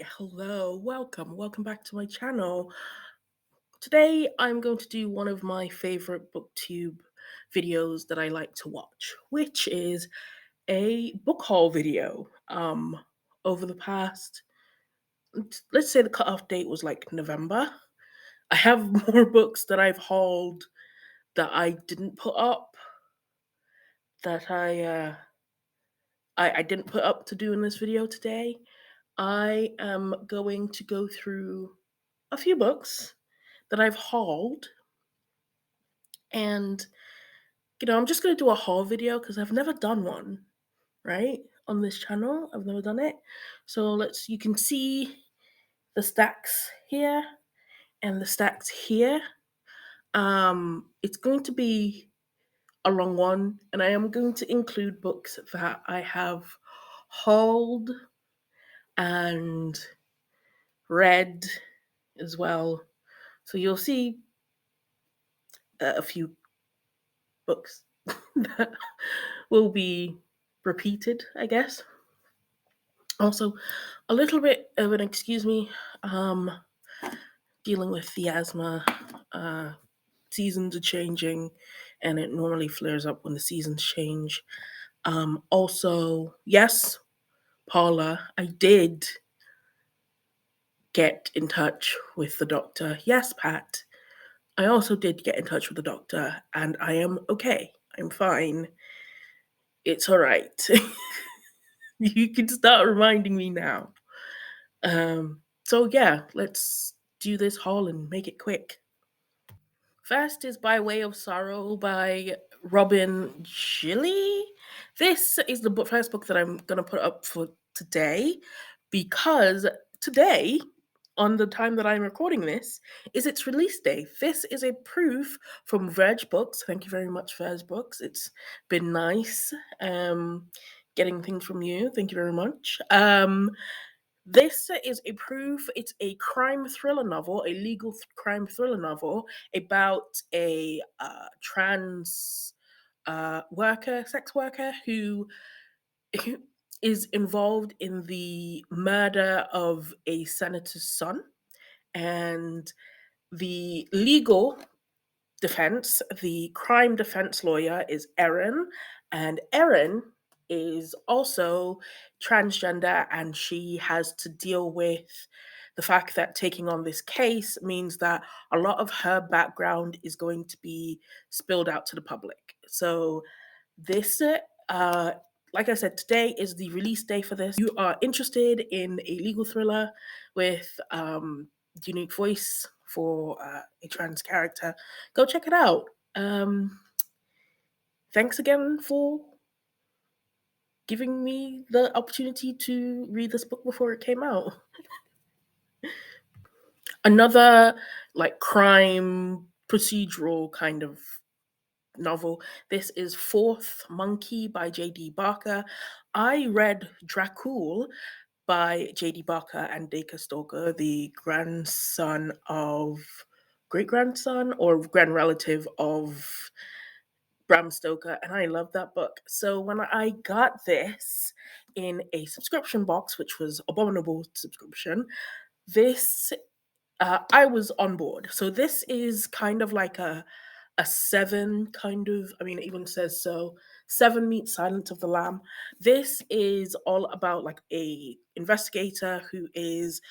hello, welcome back to my channel. Today I'm going to do one of my favorite booktube videos that I like to watch, which is a book haul video. Over the past, let's say the cutoff date was like November. I have more books that I've hauled that I didn't put up, that I didn't put up to do in this video today. I am going to go through a few books that I've hauled, and I'm just going to do a haul video because I've never done one, right? On this channel, I've never done it. So you can see the stacks here and the stacks here. It's going to be a long one, and I am going to include books that I have hauled and read as well. So you'll see a few books that will be repeated, I guess. Also, a little bit of an excuse me, dealing with the asthma. Seasons are changing, and it normally flares up when the seasons change. Also, yes, Paula, I did get in touch with the doctor. Yes, Pat, I also did get in touch with the doctor, and I am okay. I'm fine. It's all right. You can start reminding me now. So yeah, let's do this haul and make it quick. First is By Way of Sorrow by Robin Gilly. This is the first book that I'm gonna put up for today because today, on the time that I'm recording this, is its release day. This is a proof from Verge Books. Thank you very much, Verge Books. It's been nice getting things from you. Thank you very much. This is a proof. It's a crime thriller novel, a legal crime thriller novel about a trans sex worker who is involved in the murder of a senator's son. And the legal defense, the crime defense lawyer is Erin, and Erin is also transgender, and she has to deal with the fact that taking on this case means that a lot of her background is going to be spilled out to the public. So this like I said, today is the release day for this. You are interested in a legal thriller with unique voice for a trans character, go check it out. Thanks again for giving me the opportunity to read this book before it came out. Another like crime procedural kind of novel. This is Fourth Monkey by J.D. Barker. I read Dracul by J.D. Barker and Dacre Stalker, the grandson of, great grandson or grand relative of Bram Stoker, and I love that book. So when I got this in a subscription box, which was abominable subscription, this I was on board. So this is kind of like a seven kind of, I mean, it even says so. Seven meets Silence of the Lamb. This is all about like a investigator who is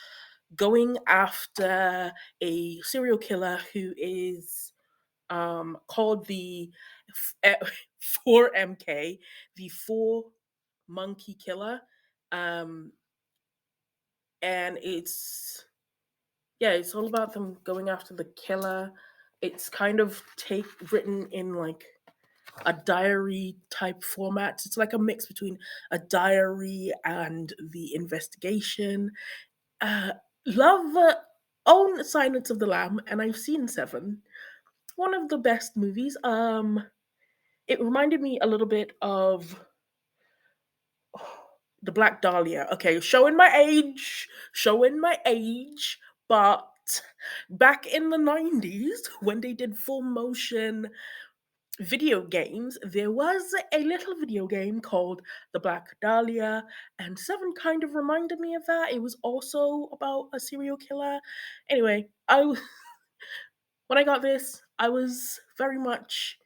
going after a serial killer who is called the 4MK, the Four Monkey Killer. Um, and it's all about them going after the killer. It's kind of written in like a diary type format. It's like a mix between a diary and the investigation. Love own Silence of the Lamb, and I've seen Seven. One of the best movies. It reminded me a little bit of the Black Dahlia. Okay, showing my age, but back in the 90s when they did full motion video games, there was a little video game called The Black Dahlia, and Seven kind of reminded me of that. It was also about a serial killer. Anyway, when I got this, I was very much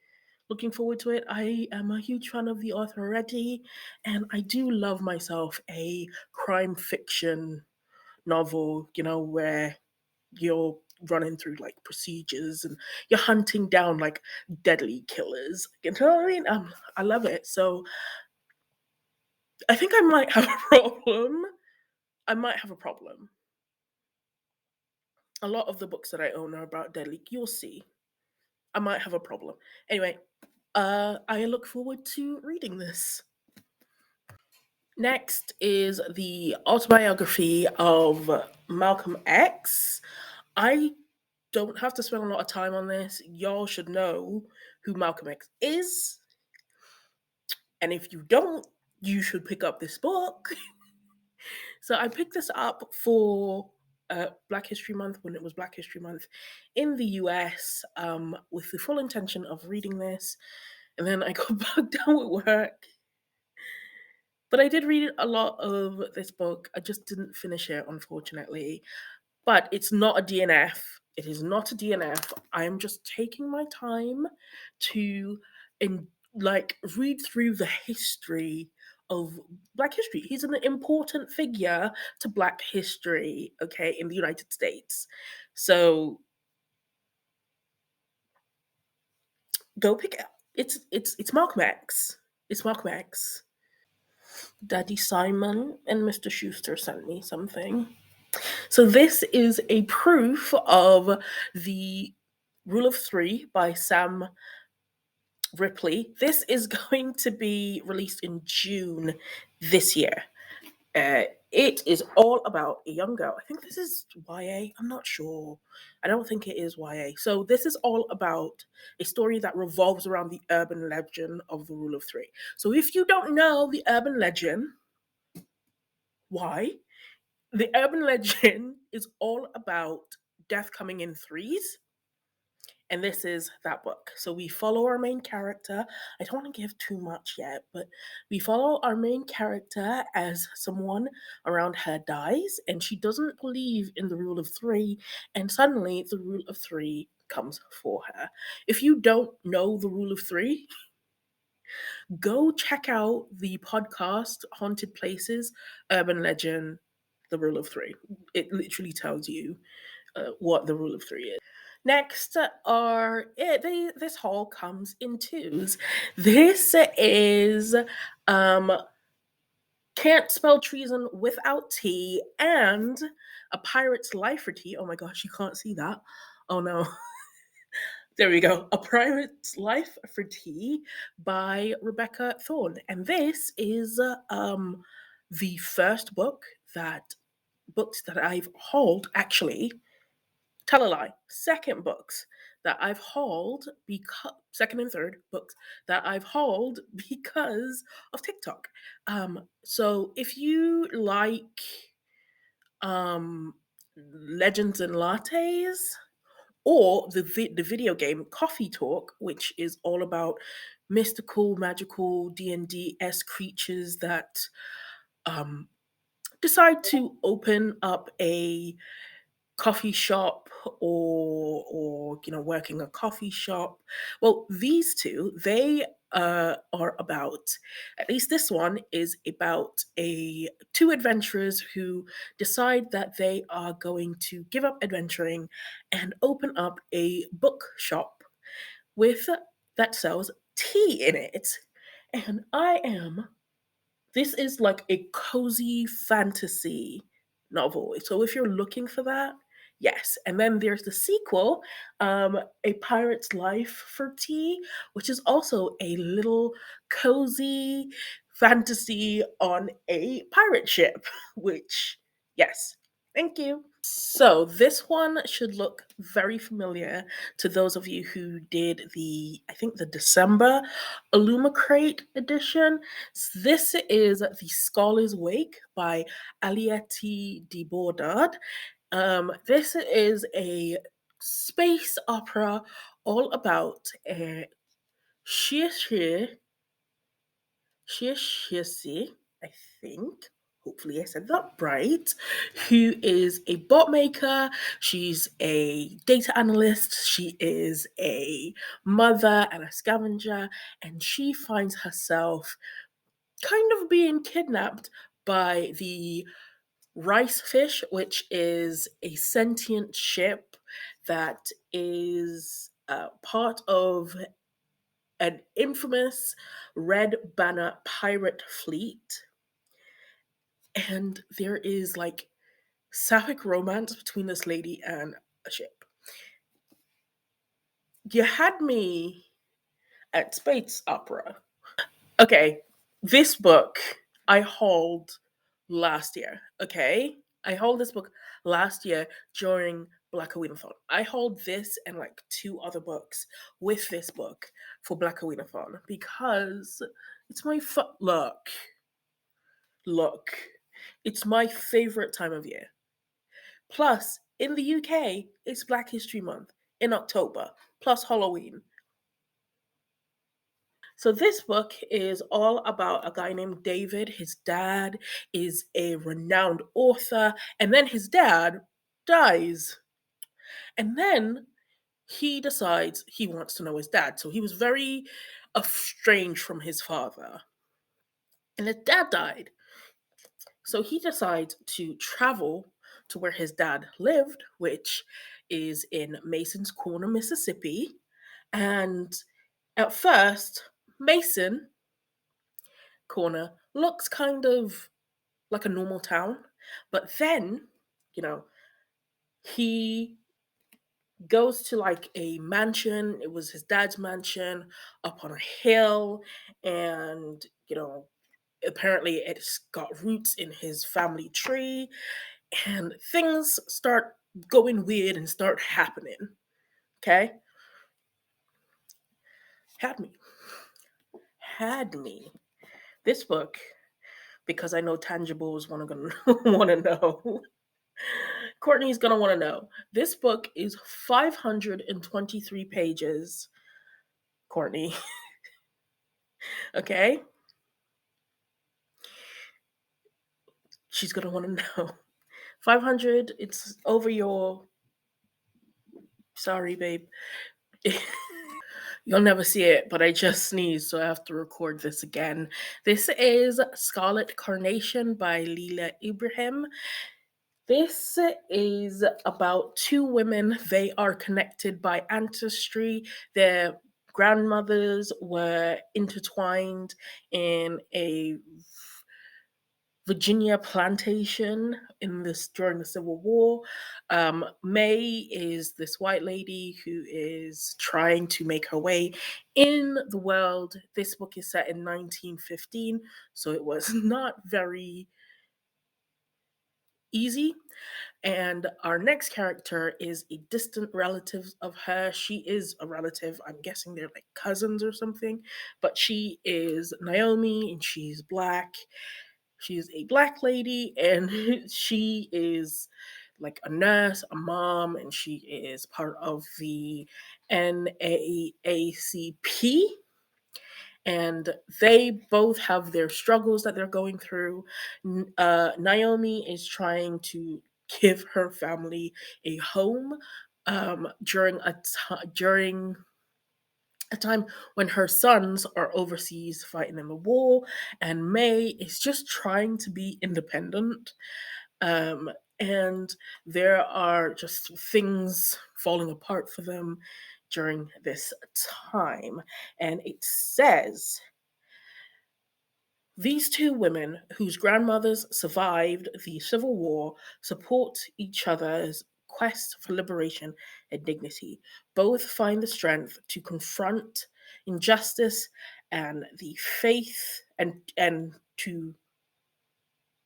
looking forward to it. I am a huge fan of the author already, and I do love myself a crime fiction novel, where you're running through like procedures and you're hunting down like deadly killers. You know what I mean? I love it. So I think I might have a problem. I might have a problem. A lot of the books that I own are about deadly. You'll see. I might have a problem. Anyway, I look forward to reading this. Next is the autobiography of Malcolm X. I don't have to spend a lot of time on this. Y'all should know who Malcolm X is. And if you don't, you should pick up this book. So I picked this up for Black History Month when it was Black History Month in the US with the full intention of reading this. And then I got bogged down with work. But I did read a lot of this book. I just didn't finish it, unfortunately. But it's not a DNF. It is not a DNF. I am just taking my time to read through the history of Black history. He's an important figure to Black history, okay, in the United States. So go pick it up. It's Malcolm X. It's Malcolm X. Daddy Simon and Mr. Schuster sent me something. So this is a proof of the Rule of Three by Sam Ripley. This is going to be released in June this year. It is all about a young girl. I think this is YA. I'm not sure. I don't think it is YA. So this is all about a story that revolves around the urban legend of the Rule of Three. So if you don't know the urban legend, why? The urban legend is all about death coming in threes. And this is that book. So we follow our main character. I don't want to give too much yet, but we follow our main character as someone around her dies and she doesn't believe in the Rule of Three. And suddenly the Rule of Three comes for her. If you don't know the Rule of Three, go check out the podcast Haunted Places, Urban Legend, The Rule of Three. It literally tells you what the Rule of Three is. Next this haul comes in twos. This is Can't Spell Treason Without Tea and A Pirate's Life for Tea. Oh my gosh, you can't see that. Oh no. There we go. A Pirate's Life for Tea by Rebecca Thorne. And this is the first books that I've hauled, actually. Tell a lie. Second books that I've hauled because second and third books that I've hauled because of TikTok. So if you like Legends and Lattes, or the video game Coffee Talk, which is all about mystical, magical D&D-esque creatures that decide to open up a coffee shop or working a coffee shop. Well, these two, they are about, at least this one is about two adventurers who decide that they are going to give up adventuring and open up a bookshop with that sells tea in it. And this is like a cozy fantasy novel. So if you're looking for that, yes. And then there's the sequel, A Pirate's Life for Tea, which is also a little cozy fantasy on a pirate ship, which, yes. Thank you. So this one should look very familiar to those of you who did I think the December Illumicrate edition. This is The Scholar's Wake by Aliette de Bordard. This is a space opera all about Shishi, Shishi, I think. Hopefully, I said that right. Who is a bot maker? She's a data analyst. She is a mother and a scavenger, and she finds herself kind of being kidnapped by the rice fish, which is a sentient ship that is part of an infamous Red Banner pirate fleet. And there is like sapphic romance between this lady and a ship. You had me at space opera. Okay, this book I hauled last year. Okay, I hauled this book last year during Black Aweenathon. I hauled this and like two other books with this book for Black Aweenathon because it's my look. It's my favorite time of year. Plus, in the UK, it's Black History Month in October, plus Halloween. So this book is all about a guy named David. His dad is a renowned author, and then his dad dies. And then he decides he wants to know his dad. So he was very estranged from his father. And his dad died. So he decides to travel to where his dad lived, which is in Mason's Corner, Mississippi. And at first, Mason Corner looks kind of like a normal town, but then, you know, he goes to like a mansion. It was his dad's mansion up on a hill, and apparently it's got roots in his family tree, and things start going weird and start happening. Okay, had me, had me. This book, because I know tangibles want to want to know. Courtney's gonna want to know. This book is 523 pages. Courtney, okay? She's gonna want to know. 500. It's over your. Sorry, babe. You'll never see it, but I just sneezed, so I have to record this again. This is Scarlet Carnation by Leila Ibrahim. This is about two women. They are connected by ancestry. Their grandmothers were intertwined in a Virginia plantation in this during the Civil War. May is this white lady who is trying to make her way in the world. This book is set in 1915, so it was not very easy. And our next character is a distant relative of her. She is a relative. I'm guessing they're like cousins or something. But she is Naomi and she's black. She's a black lady and she is like a nurse, a mom, and she is part of the NAACP, and they both have their struggles that they're going through. Naomi is trying to give her family a home during a time when her sons are overseas fighting in the war, and May is just trying to be independent. Um, and there are just things falling apart for them during this time. And it says these two women, whose grandmothers survived the Civil War, support each other's quest for liberation and dignity. Both find the strength to confront injustice and the faith and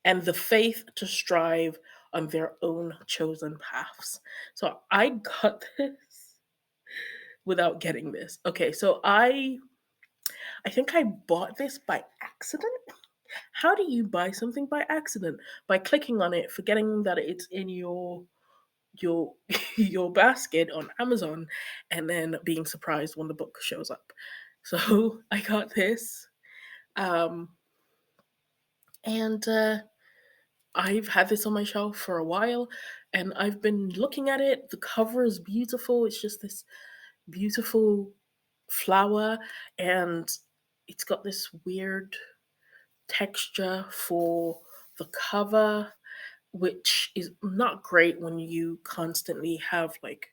the faith to strive on their own chosen paths. So I got this without getting this. Okay, so I think I bought this by accident. How do you buy something by accident? By clicking on it, forgetting that it's in your your basket on Amazon, and then being surprised when the book shows up. So I got this. Um, and I've had this on my shelf for a while, and I've been looking at it. The cover is beautiful. It's just this beautiful flower, and it's got this weird texture for the cover, which is not great when you constantly have like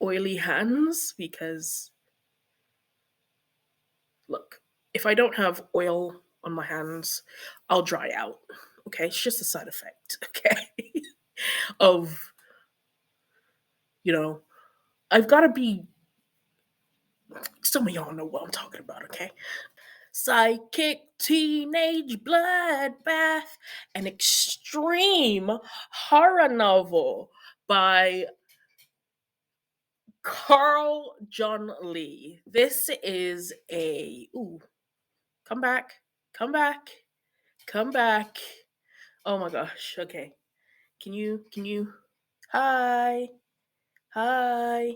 oily hands because look, if I don't have oil on my hands, I'll dry out. Okay, it's just a side effect, okay, of, you know, I've got to be, some of y'all know what I'm talking about, okay? Psychic teenage bloodbath, an extreme horror novel by Carl John Lee. This is a, ooh, come back, come back, come back. Oh my gosh. Okay. Can you hi. Hi.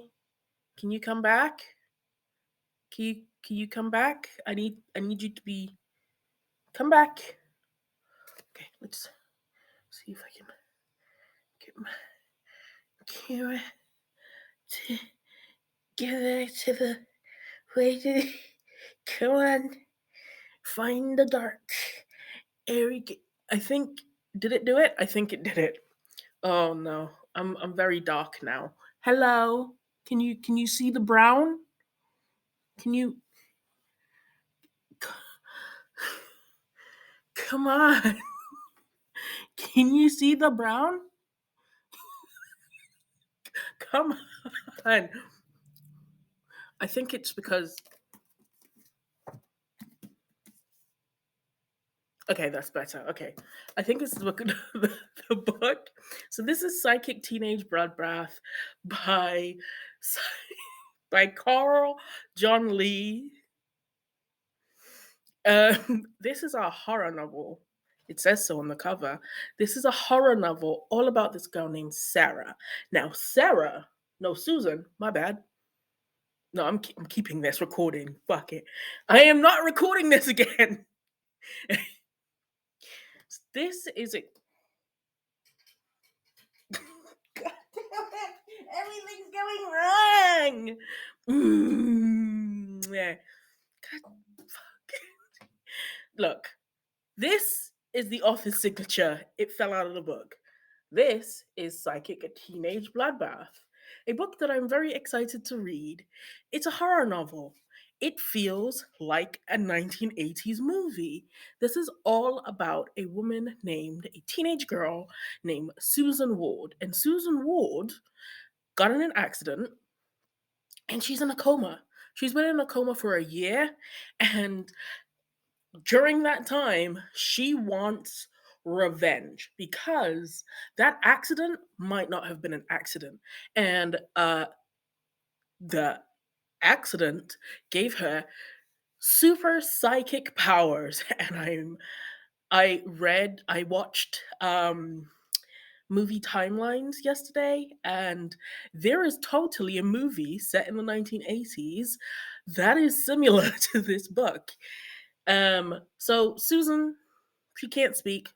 Can you come back? Can you come back? I need you to be, come back. Okay, let's see if I can get my camera to get it to the way to, come on. Find the dark. Eric, I think, did it do it? I think it did it. Oh no. I'm very dark now. Hello. Can you see the brown? Can you come on? Can you see the brown? Come on. I think it's because, okay, that's better. Okay. I think it's the book. The book. So this is Psychic Teenage Bloodbath by by Carl John Lee. This is a horror novel. It says so on the cover. This is a horror novel all about this girl named Sarah. Now, Sarah, no, Susan, my bad. No, I'm keeping this recording. Fuck it. I am not recording this again. This is a. God damn it. Everything's going wrong. Yeah. God, fuck. Look, this is the author's signature. It fell out of the book. This is Psychic, a Teenage Bloodbath, a book that I'm very excited to read. It's a horror novel. It feels like a 1980s movie. This is all about a woman named, a teenage girl named Susan Ward. And Susan Ward got in an accident and she's in a coma. She's been in a coma for a year, and during that time, she wants revenge because that accident might not have been an accident. And the accident gave her super psychic powers. And I watched movie timelines yesterday, and there is totally a movie set in the 1980s that is similar to this book. So Susan, she can't speak,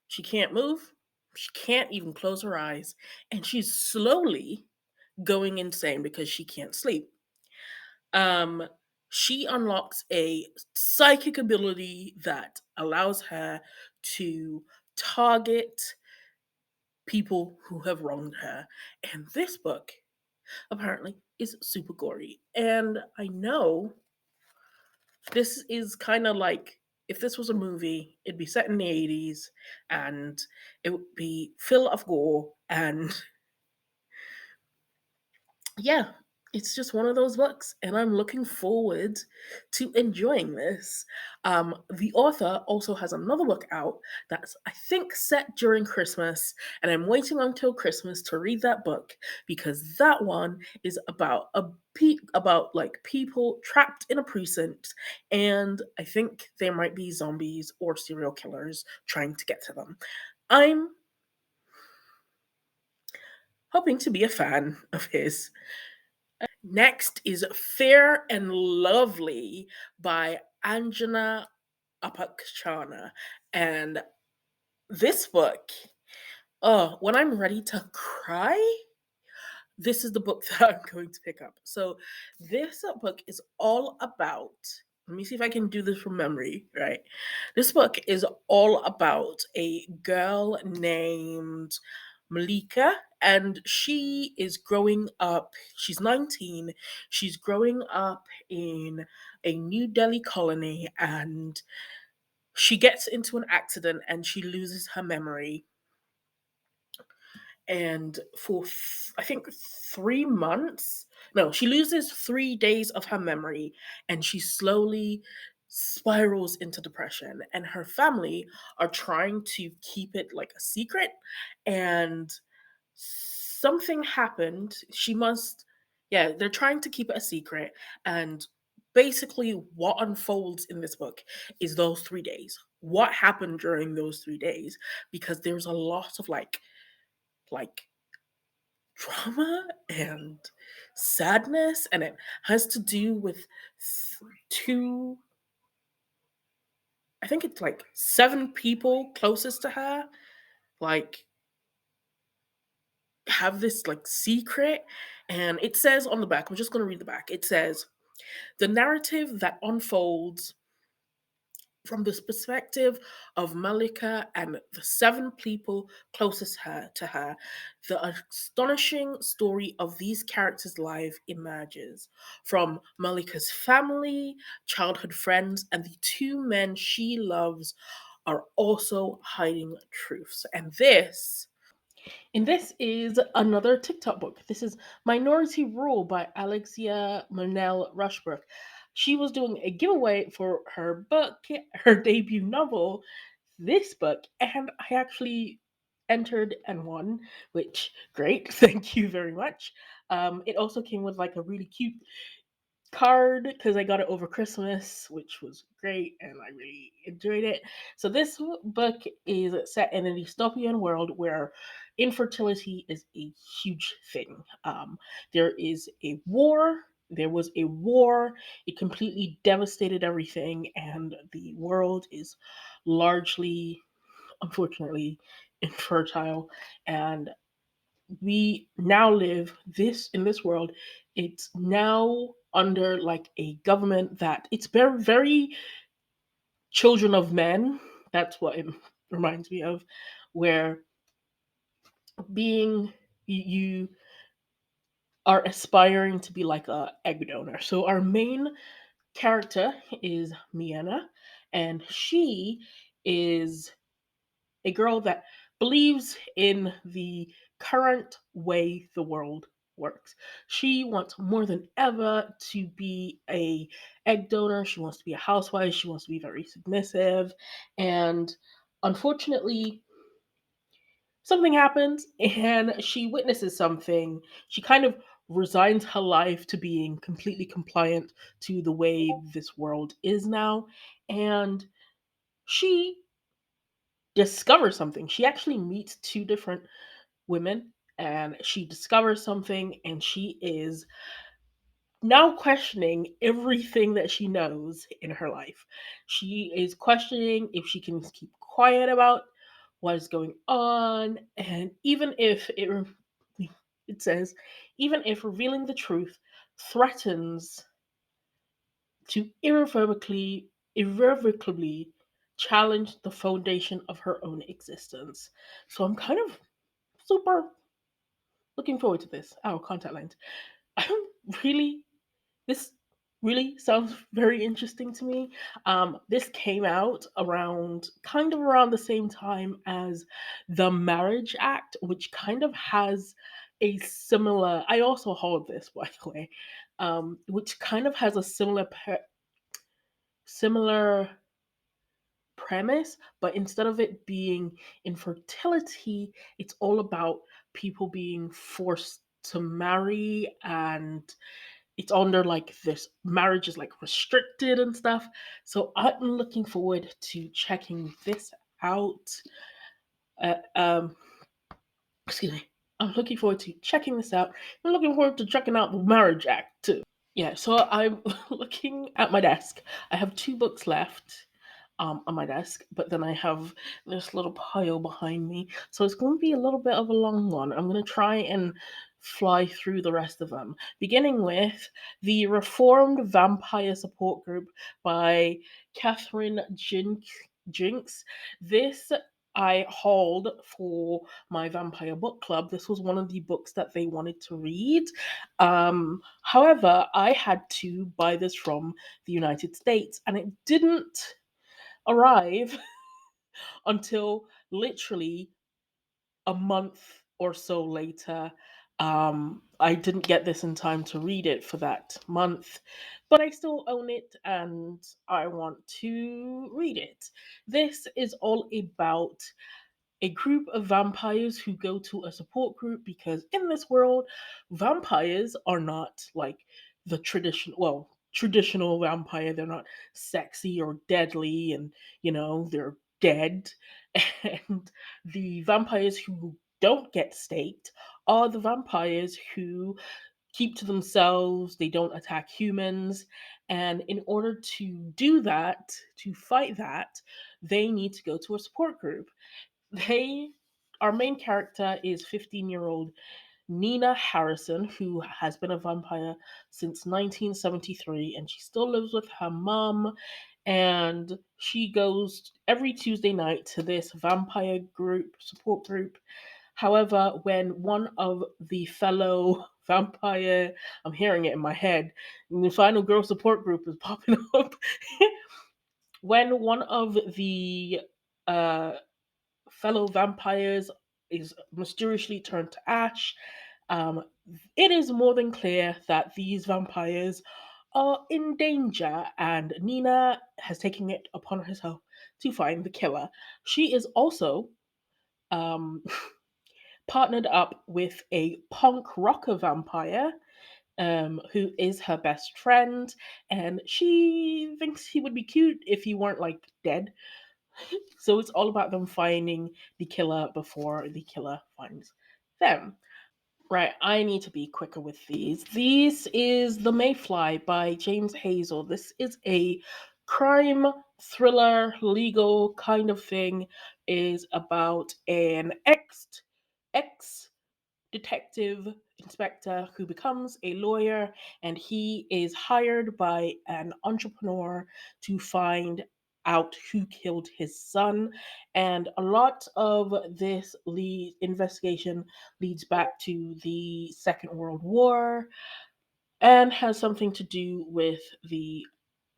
she can't move, she can't even close her eyes, and she's slowly going insane because she can't sleep. Um, she unlocks a psychic ability that allows her to target people who have wronged her. And this book apparently is super gory. And I know this is kind of like, if this was a movie, it'd be set in the 80s and it would be full of gore. And yeah, it's just one of those books. And I'm looking forward to enjoying this. The author also has another book out that's, I think, set during Christmas. And I'm waiting until Christmas to read that book because that one is about about like people trapped in a precinct, and I think there might be zombies or serial killers trying to get to them. I'm hoping to be a fan of his. Next is Fair and Lovely by Anjana Apakchana. And this book, oh, when I'm ready to cry, this is the book that I'm going to pick up. So, this book is all about, let me see if I can do this from memory, right? This book is all about a girl named Malika, and she is growing up. She's 19. She's growing up in a New Delhi colony, and she gets into an accident and she loses her memory. And for I think 3 months, no, she loses 3 days of her memory, and she slowly spirals into depression. And her family are trying to keep it like a secret, and something happened. She must, yeah, they're trying to keep it a secret. And basically, what unfolds in this book is those 3 days. What happened during those 3 days? Because there's a lot of like drama and sadness, and it has to do with two, I think it's like 7 people closest to her, like have this like secret. And it says on the back, I'm just going to read the back. It says, the narrative that unfolds from the perspective of Malika and the 7 people closest to her, the astonishing story of these characters' life emerges. From Malika's family, childhood friends, and the 2 men she loves are also hiding truths. And this is another TikTok book. This is Minority Rule by Alexia Monell Rushbrook. She was doing a giveaway for her book, her debut novel, this book, and I actually entered and won, which great, thank you very much. It also came with like a really cute card because I got it over Christmas, which was great and I really enjoyed it. So, this book is set in a dystopian world where infertility is a huge thing. There is a war. There was a war. It completely devastated everything, and the world is largely, unfortunately, infertile. And we now live this in this world. It's now under like a government that it's very very children of men. That's what it reminds me of, where being you are aspiring to be like a egg donor. So our main character is Miena, and she is a girl that believes in the current way the world works. She wants more than ever to be a egg donor. She wants to be a housewife. She wants to be very submissive. And unfortunately, something happens and she witnesses something. She kind of resigns her life to being completely compliant to the way this world is now. And she discovers something. She actually meets 2 different women, and she discovers something, and she is now questioning everything that she knows in her life. She is questioning if she can keep quiet about what is going on, and even if it says, even if revealing the truth threatens to irrevocably challenge the foundation of her own existence. So I'm kind of super looking forward to this. Oh, contact lens. I'm really, this really sounds very interesting to me. This came out kind of around the same time as the Marriage Act, which kind of has a similar. I also hold this, by the way, which kind of has a similar premise, but instead of it being infertility, it's all about people being forced to marry, and it's under like this marriage is like restricted and stuff. So I'm looking forward to checking this out. Uh, um, excuse me. I'm looking forward to checking this out. I'm looking forward to checking out the Marriage Act too. Yeah, so I'm looking at my desk. I have 2 books left on my desk, but then I have this little pile behind me. So it's going to be a little bit of a long one. I'm going to try and fly through the rest of them, beginning with The Reformed Vampire Support Group by Catherine Jinks. This I hauled for my vampire book club. This was one of the books that they wanted to read. However, I had to buy this from the United States, and it didn't arrive until literally a month or so later. I didn't get this in time to read it for that month, but I still own it and I want to read it. This is all about a group of vampires who go to a support group because in this world, vampires are not like the traditional vampire. They're not sexy or deadly, and they're dead. And the vampires who don't get staked are the vampires who keep to themselves. They don't attack humans, and in order to do that, to fight that, they need to go to a support group. they Our main character is 15-year-old Nina Harrison, who has been a vampire since 1973, and she still lives with her mom. And she goes every Tuesday night to this vampire group, support group. However, when one of the fellow vampire, I'm hearing it in my head, the final girl support group is popping up. When one of the uh, fellow vampires is mysteriously turned to ash, um, it is more than clear that these vampires are in danger, and Nina has taken it upon herself to find the killer. She is also um, partnered up with a punk rocker vampire who is her best friend, and she thinks he would be cute if he weren't like dead. So it's all about them finding the killer before the killer finds them. Right, I need to be quicker with these. This is The Mayfly by James Hazel. This is a crime thriller, legal kind of thing. Is about an ex detective inspector who becomes a lawyer, and he is hired by an entrepreneur to find out who killed his son. And a lot of this investigation leads back to the Second World War and has something to do with the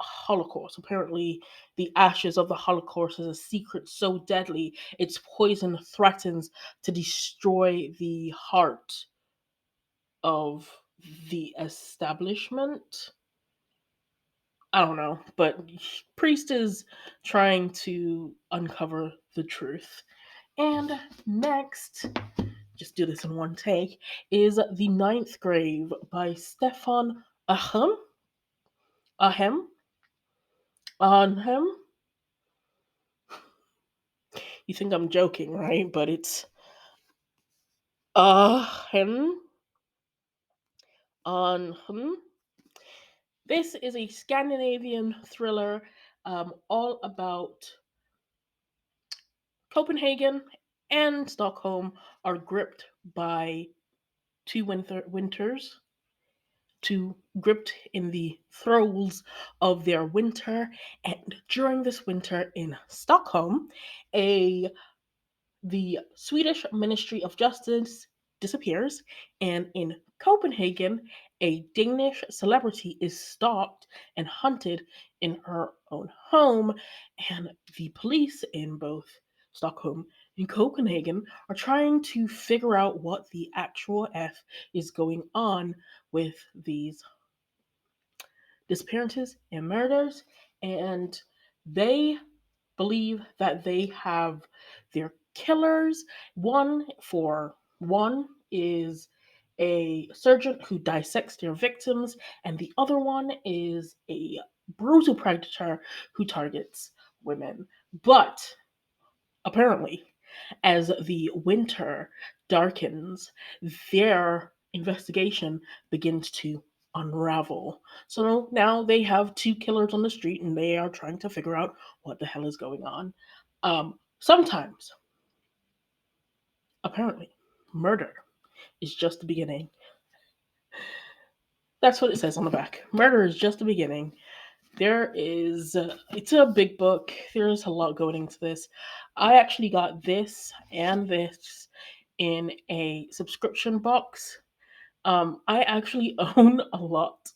Holocaust. Apparently, the ashes of the Holocaust is a secret so deadly its poison threatens to destroy the heart of the establishment. I don't know, but Priest is trying to uncover the truth. And next, just do this in one take, is The Ninth Grave by Stefan Ahem. Ahem? Ahem? You think I'm joking, right? But it's Ahem. Ahem. This is a Scandinavian thriller all about Copenhagen and Stockholm are gripped by two winters, to gripped in the throes of their winter. And during this winter in Stockholm, a the Swedish Ministry of Justice disappears, and in Copenhagen, a Danish celebrity is stalked and hunted in her own home, and the police in both Stockholm and Copenhagen are trying to figure out what the actual F is going on with these disappearances and murders, and they believe that they have their killers. One is a surgeon who dissects their victims, and the other one is a brutal predator who targets women. But apparently, As the winter darkens, their investigation begins to unravel. So now they have two killers on the street and they are trying to figure out what the hell is going on. Sometimes, apparently, murder is just the beginning. That's what it says on the back. Murder is just the beginning. It's a big book. There's a lot going into this. I actually got this and this in a subscription box. I actually own a lot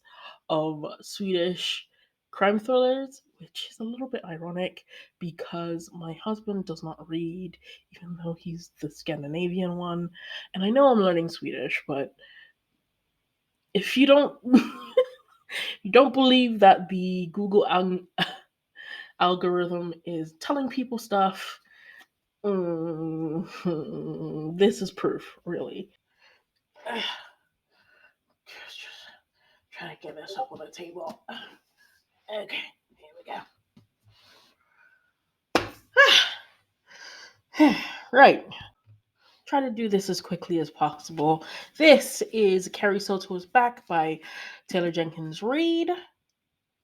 of Swedish crime thrillers, which is a little bit ironic because my husband does not read, even though he's the Scandinavian one. And I know I'm learning Swedish, but if you don't you don't believe that the Google algorithm is telling people stuff, this is proof, really. Just try to get this up on the table. Okay, here we go. Right. Try to do this as quickly as possible. This is Carrie Sotos Back by Taylor Jenkins Reid,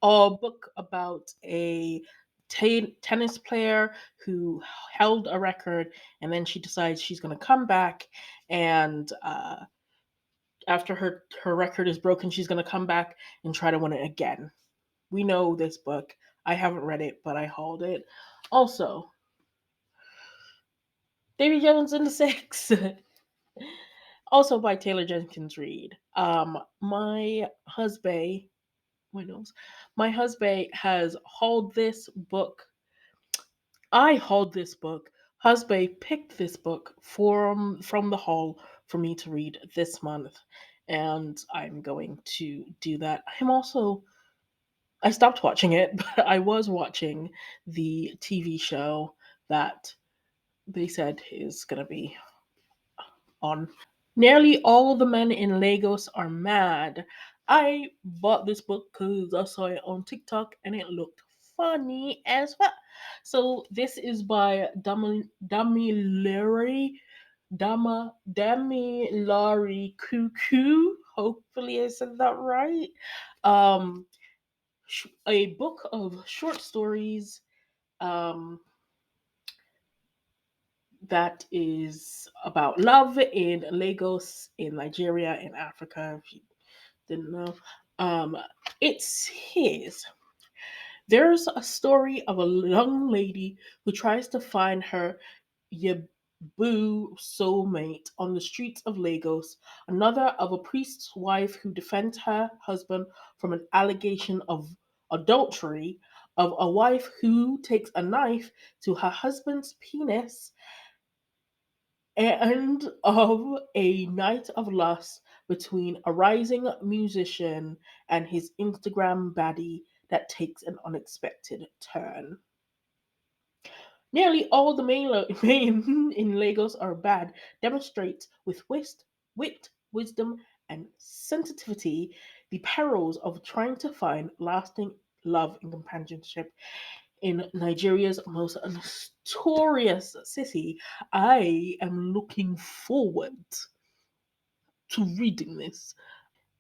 a book about a tennis player who held a record and then she decides she's going to come back and after her record is broken she's going to come back and try to win it again. We know this book. I haven't read it, but I hauled it. Also, Davy Jones and the Six. Also by Taylor Jenkins Reid. My husband, my nose, my husband has hauled this book. I hauled this book. Husband picked this book from the haul for me to read this month, and I'm going to do that. I stopped watching it, but I was watching the TV show that they said is going to be on. Nearly all the men in Lagos are mad. I bought this book because I saw it on TikTok and it looked funny as well. So this is by Damilari Cuckoo. Hopefully I said that right. Um, a book of short stories um, that is about love in Lagos, in Nigeria, in Africa. If you didn't know, um, it's his. There's a story of a young lady who tries to find her Yabu soulmate on the streets of Lagos, another of a priest's wife who defends her husband from an allegation of adultery, of a wife who takes a knife to her husband's penis, and of a night of lust between a rising musician and his Instagram baddie that takes an unexpected turn. Nearly all the men in Lagos are bad, demonstrates with wit, wisdom, and sensitivity the perils of trying to find lasting love and companionship in Nigeria's most notorious city. I am looking forward to reading this.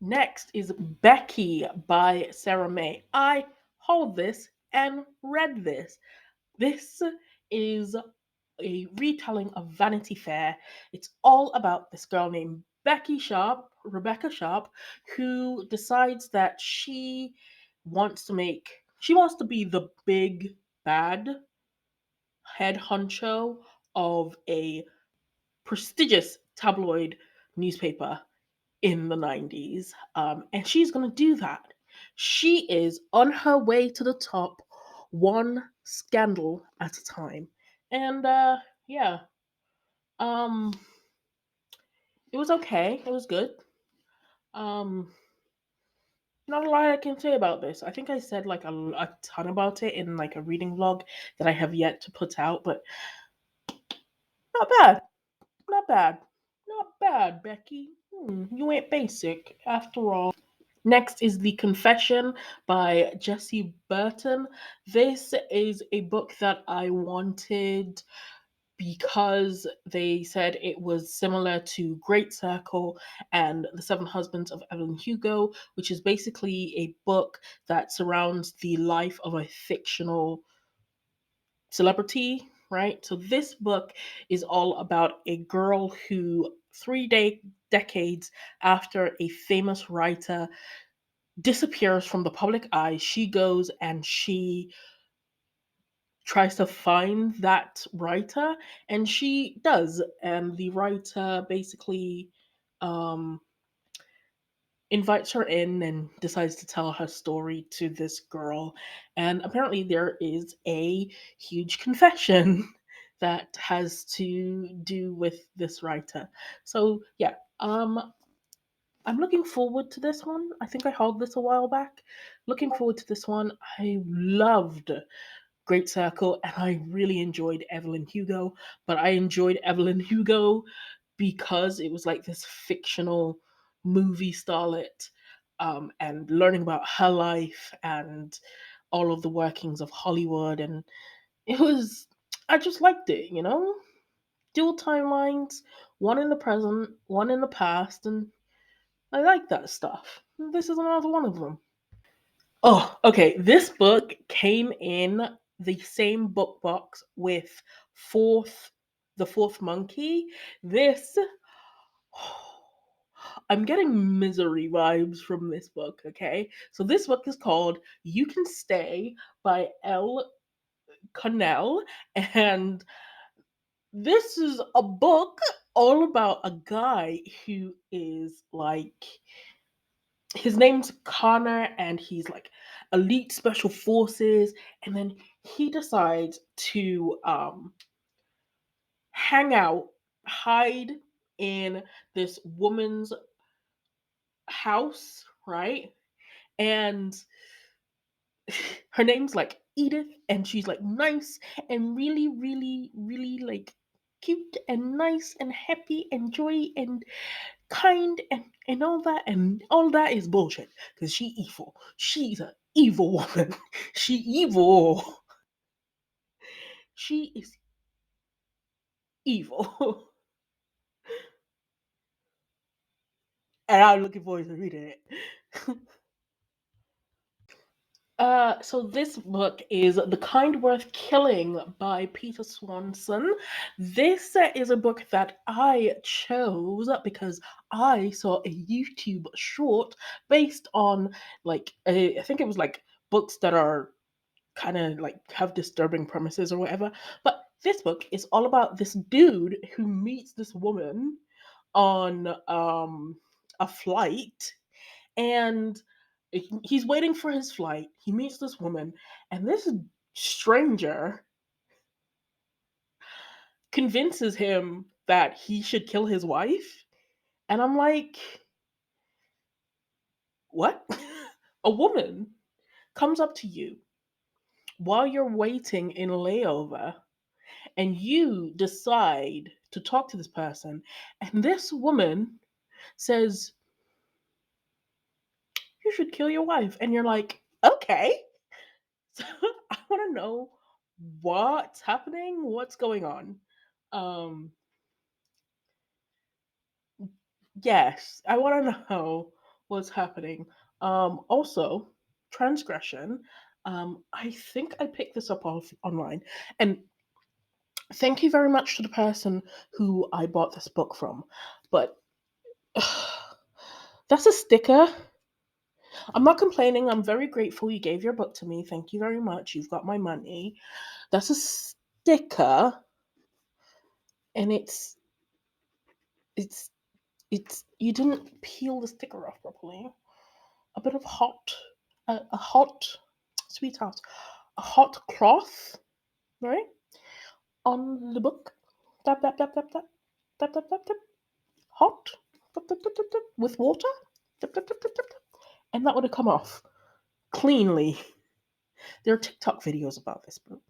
Next is Becky by Sarah May. I hold this and read this. This is a retelling of Vanity Fair. It's all about this girl named Rebecca Sharp, who decides that she wants to be the big bad head honcho of a prestigious tabloid newspaper in the 90s. And she's going to do that. She is on her way to the top, one scandal at a time. And yeah, um, it was okay. It was good. Um, Not a lot I can say about this. I think I said like a ton about it in like a reading vlog that I have yet to put out, but not bad. Not bad. Not bad, Becky. You ain't basic after all. Next is The Confection by Jessie Burton. This is a book that I wanted because they said it was similar to Great Circle and The Seven Husbands of Evelyn Hugo, which is basically a book that surrounds the life of a fictional celebrity, right? So this book is all about a girl who decades after a famous writer disappears from the public eye, she goes and she tries to find that writer, and she does. And the writer basically um, invites her in and decides to tell her story to this girl. And apparently, there is a huge confession that has to do with this writer. So, yeah, I'm looking forward to this one. I think I hauled this a while back. Looking forward to this one. I loved Great Circle, and I really enjoyed Evelyn Hugo. But I enjoyed Evelyn Hugo because it was like this fictional movie starlet, and learning about her life and all of the workings of Hollywood. And it was, I just liked it, you know? Dual timelines, one in the present, one in the past, and I like that stuff. This is another one of them. Oh, okay. This book came in the same book box with fourth the fourth monkey. This I'm getting misery vibes from this book, okay? So this book is called You Can Stay by L. Connell, and this is a book all about a guy who is like, his name's Connor, and he's like elite special forces, and then he decides to hang out, hide in this woman's house, right? And her name's like Edith, and she's like nice and really, really, really like cute and nice and happy and joy and kind and all that is bullshit because she evil. She's an evil woman. She evil. She is evil. And I'm looking forward to reading it. So this book is The Kind Worth Killing by Peter Swanson. This is a book that I chose because I saw a YouTube short based on I think it was like books that are kind of like have disturbing premises or whatever. But this book is all about this dude who meets this woman on a flight, and he's waiting for his flight. He meets this woman, and this stranger convinces him that he should kill his wife. And I'm like, what? A woman comes up to you while you're waiting in layover, and you decide to talk to this person, and this woman says, you should kill your wife. And you're like, okay. So I want to know what's happening, what's going on. Um, yes, I want to know what's happening. Also, transgression. I think I picked this up online, and thank you very much to the person who I bought this book from. But that's a sticker. I'm not complaining. I'm very grateful you gave your book to me. Thank you very much. You've got my money. That's a sticker, and it's it's you didn't peel the sticker off properly. A bit of a hot sweetheart, a hot cloth, right, on the book. Tap tap tap tap tap tap tap tap tap. Hot, tap, tap, tap, tap, tap, with water, tap, tap, tap, tap, tap, tap, and that would have come off cleanly. There are TikTok videos about this book.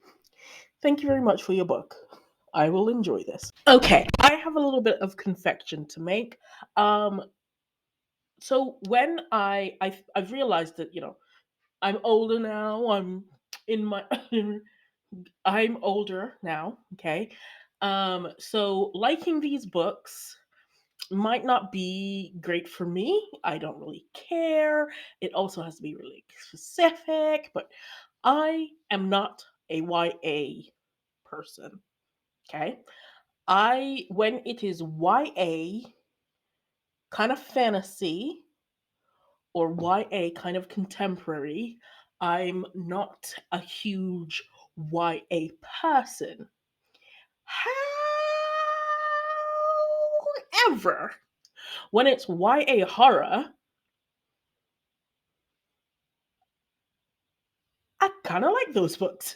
Thank you very much for your book. I will enjoy this. Okay, I have a little bit of confection to make. Um, so when I've realized that, I'm older now. I'm in my I'm older now. Okay, So liking these books might not be great for me. I don't really care. It also has to be really specific, but I am not a YA person. Okay. When it is YA kind of fantasy or YA kind of contemporary, I'm not a huge YA person. However, when it's YA horror, I kind of like those books.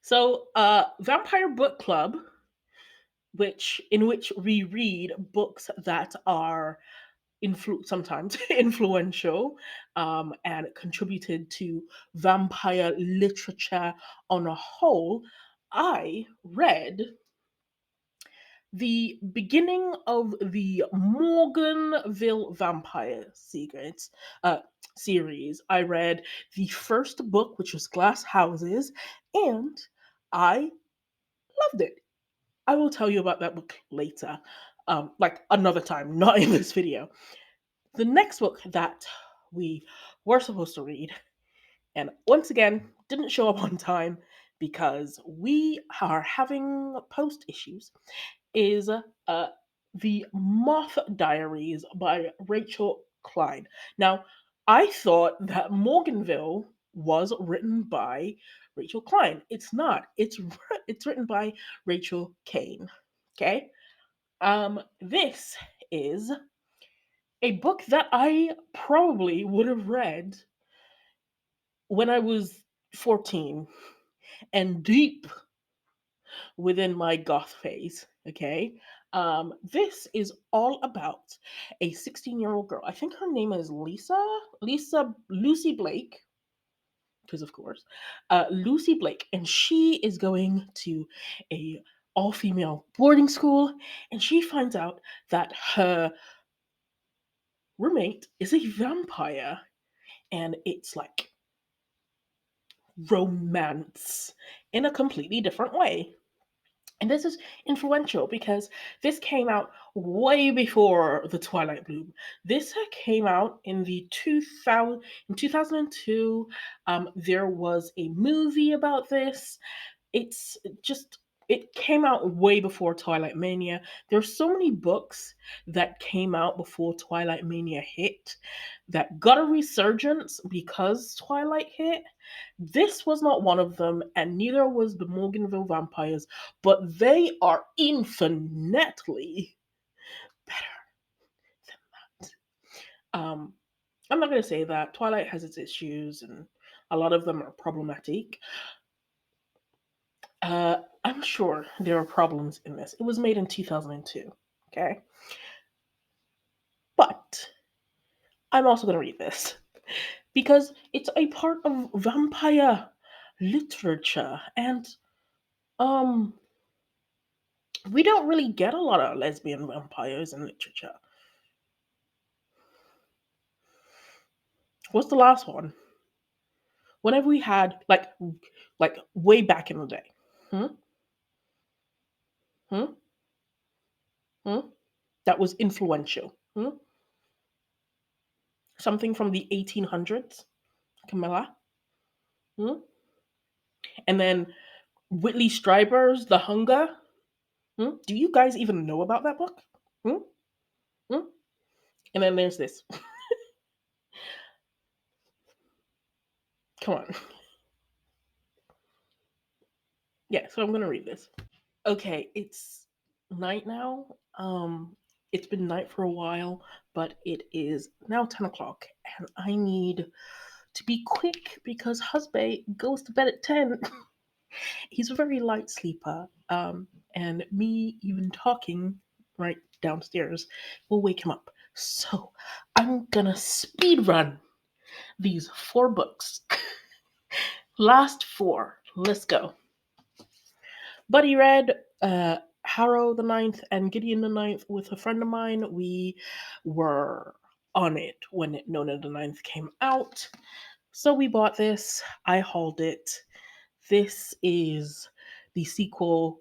So, Vampire Book Club, in which we read books that are sometimes influential, and contributed to vampire literature on a whole. I read the beginning of the Morganville Vampire uh, series. I read the first book, which was Glass Houses, and I loved it. I will tell you about that book later, like another time, not in this video. The next book that we were supposed to read, and once again, didn't show up on time because we are having post issues, is the Moth Diaries by Rachel Klein. Now, I thought that Morganville was written by Rachel Klein. It's not. It's written by Rachel Kane. Okay. This is a book that I probably would have read when I was 14 and deep within my goth phase. Okay. This is all about a 16-year-old girl. I think her name is Lucy Blake, because of course, Lucy Blake, and she is going to a all-female boarding school, and she finds out that her roommate is a vampire, and it's like romance in a completely different way. And this is influential because this came out way before the Twilight Bloom. This came out in the 2002. There was a movie about this. It's just it came out way before Twilight Mania. There's so many books that came out before Twilight Mania hit that got a resurgence because Twilight hit. This was not one of them, and neither was the Morganville Vampires, but they are infinitely better than that. I'm not going to say that Twilight has its issues, and a lot of them are problematic. I'm sure there are problems in this. It was made in 2002, okay? But I'm also going to read this because it's a part of vampire literature, and um we don't really get a lot of lesbian vampires in literature. What's the last one? Whenever we had like way back in the day. Hmm? Hmm? Hmm? That was influential. Hmm? Something from the 1800s, Camilla. Hmm? And then Whitley Strieber's The Hunger. Hmm? Do you guys even know about that book? Hmm? Hmm? And then there's this. Come on. Yeah, so I'm gonna read this. Okay, it's night now. It's been night for a while, but it is now 10 o'clock, and I need to be quick because husband goes to bed at 10. He's a very light sleeper, and me even talking right downstairs will wake him up. So I'm gonna speed run these 4 books. Last 4. Let's go. Buddy read Harrow the Ninth and Gideon the Ninth with a friend of mine. We were on it when Nona the Ninth came out. So we bought this. I hauled it. This is the sequel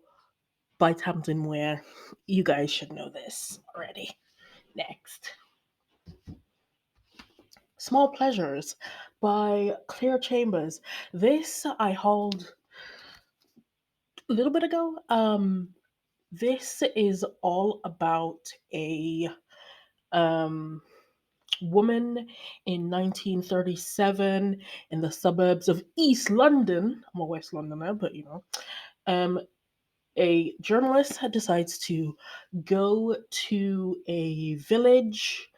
by Tamsin Ware. You guys should know this already. Next. Small Pleasures by Claire Chambers. This I hauled a little bit ago. This is all about a um woman in 1937 in the suburbs of East London. I'm a West Londoner, but um, a journalist decides to go to a village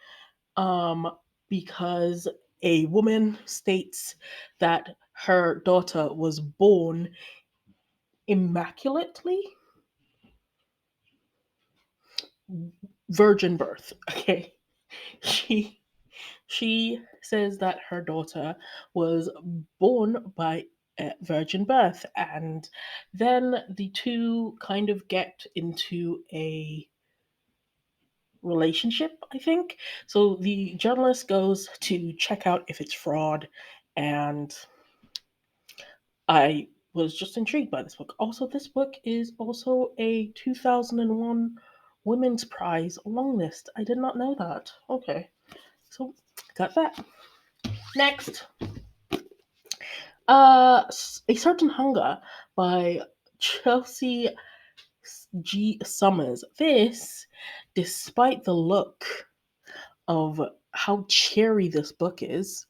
um, because a woman states that her daughter was born immaculately virgin birth. Okay, she she says that her daughter was born by virgin birth, and then the two kind of get into a relationship, I think. So the journalist goes to check out if it's fraud, and I was just intrigued by this book. Also, this book is also a 2001 Women's Prize long list. I did not know that. Okay, so got that. Next, A Certain Hunger by Chelsea G. Summers. This, despite the look of how cheery this book is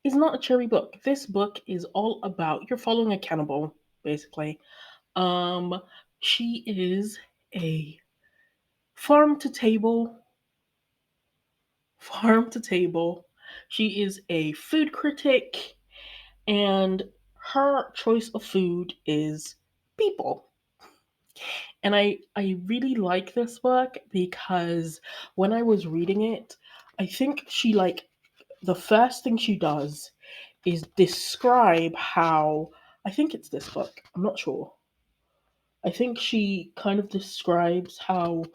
not a cheery book. This book is all about you're following a cannibal, basically. Um, she is a farm to table, farm to table. She is a food critic, and her choice of food is people. And I really like this book because when I was reading it, I think she like the first thing she does is describe how I think it's this book. I'm not sure. I think she kind of describes how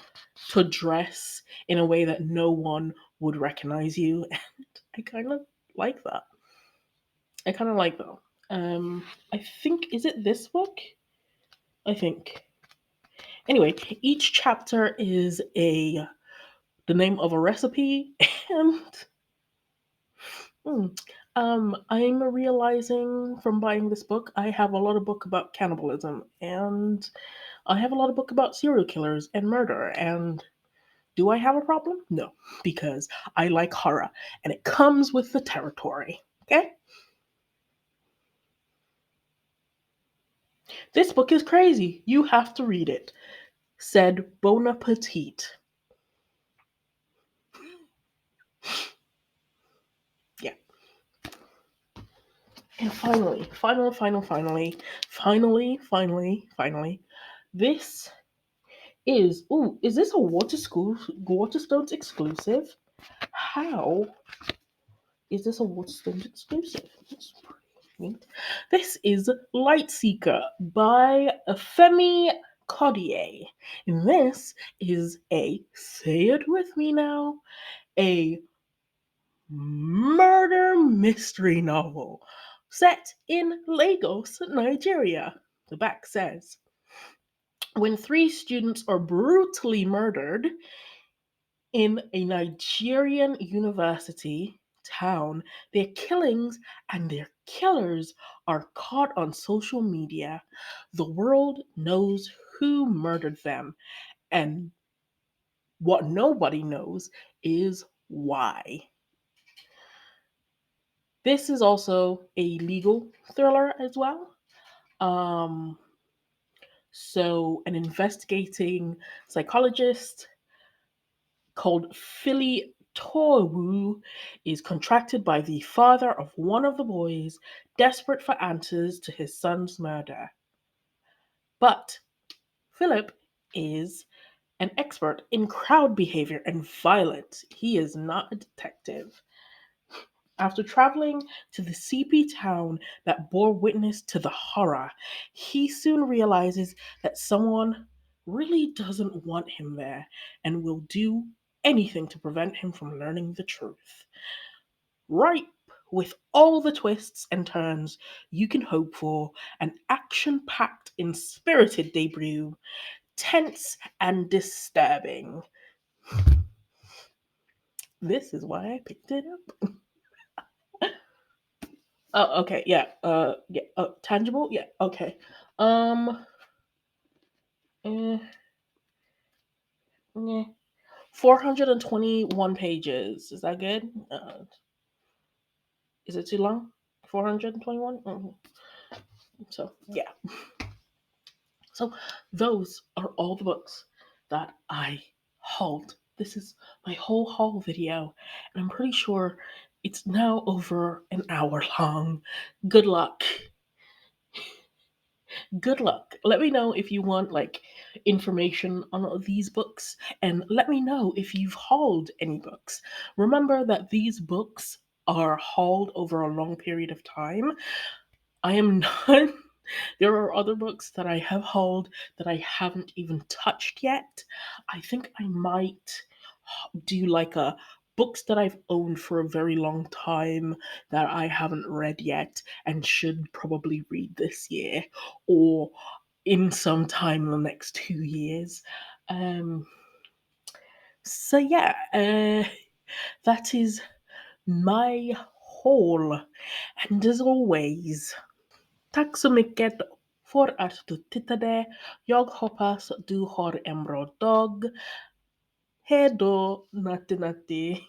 to dress in a way that no one would recognize you, and I kind of like that. I kind of like that. I think is it this book? I think. Anyway, each chapter is a the name of a recipe, and mm, I'm realizing from buying this book, I have a lot of book about cannibalism, and I have a lot of book about serial killers and murder, and do I have a problem? No, because I like horror, and it comes with the territory. Okay? This book is crazy. You have to read it, said Bon Appetit. Yeah. And finally, this is this a Waterstones exclusive? How is this a Waterstones exclusive? That's pretty neat. This is Lightseeker by Femi Codier. And this is say it with me now, a murder mystery novel set in Lagos, Nigeria. The back says, when three students are brutally murdered in a Nigerian university town, their killings and their killers are caught on social media. The world knows who murdered them, and what nobody knows is why. This is also a legal thriller as well. Um, so, an investigating psychologist called Philly Towu is contracted by the father of one of the boys, desperate for answers to his son's murder. But Philip is an expert in crowd behavior and violence. He is not a detective. After traveling to the sleepy town that bore witness to the horror, he soon realizes that someone really doesn't want him there and will do anything to prevent him from learning the truth. Ripe with all the twists and turns you can hope for, an action packed, inspirited debut, tense and disturbing. This is why I picked it up. Oh, okay, yeah, yeah, tangible, yeah, okay. Eh, eh. 421 pages. Is that good? Is it too long? 421? So, yeah. So, those are all the books that I hauled. This is my whole haul video, and I'm pretty sure it's now over an hour long. Good luck. Good luck. Let me know if you want like information on these books, and let me know if you've hauled any books. Remember that these books are hauled over a long period of time. I am not. There are other books that I have hauled that I haven't even touched yet. I think I might do like a books that I've owned for a very long time that I haven't read yet and should probably read this year or in some time in the next 2 years. Um, so yeah, that is my haul. And as always, tack så mycket för att du tittade. Jag hoppas du har en bra dag. Hej då, natti natti.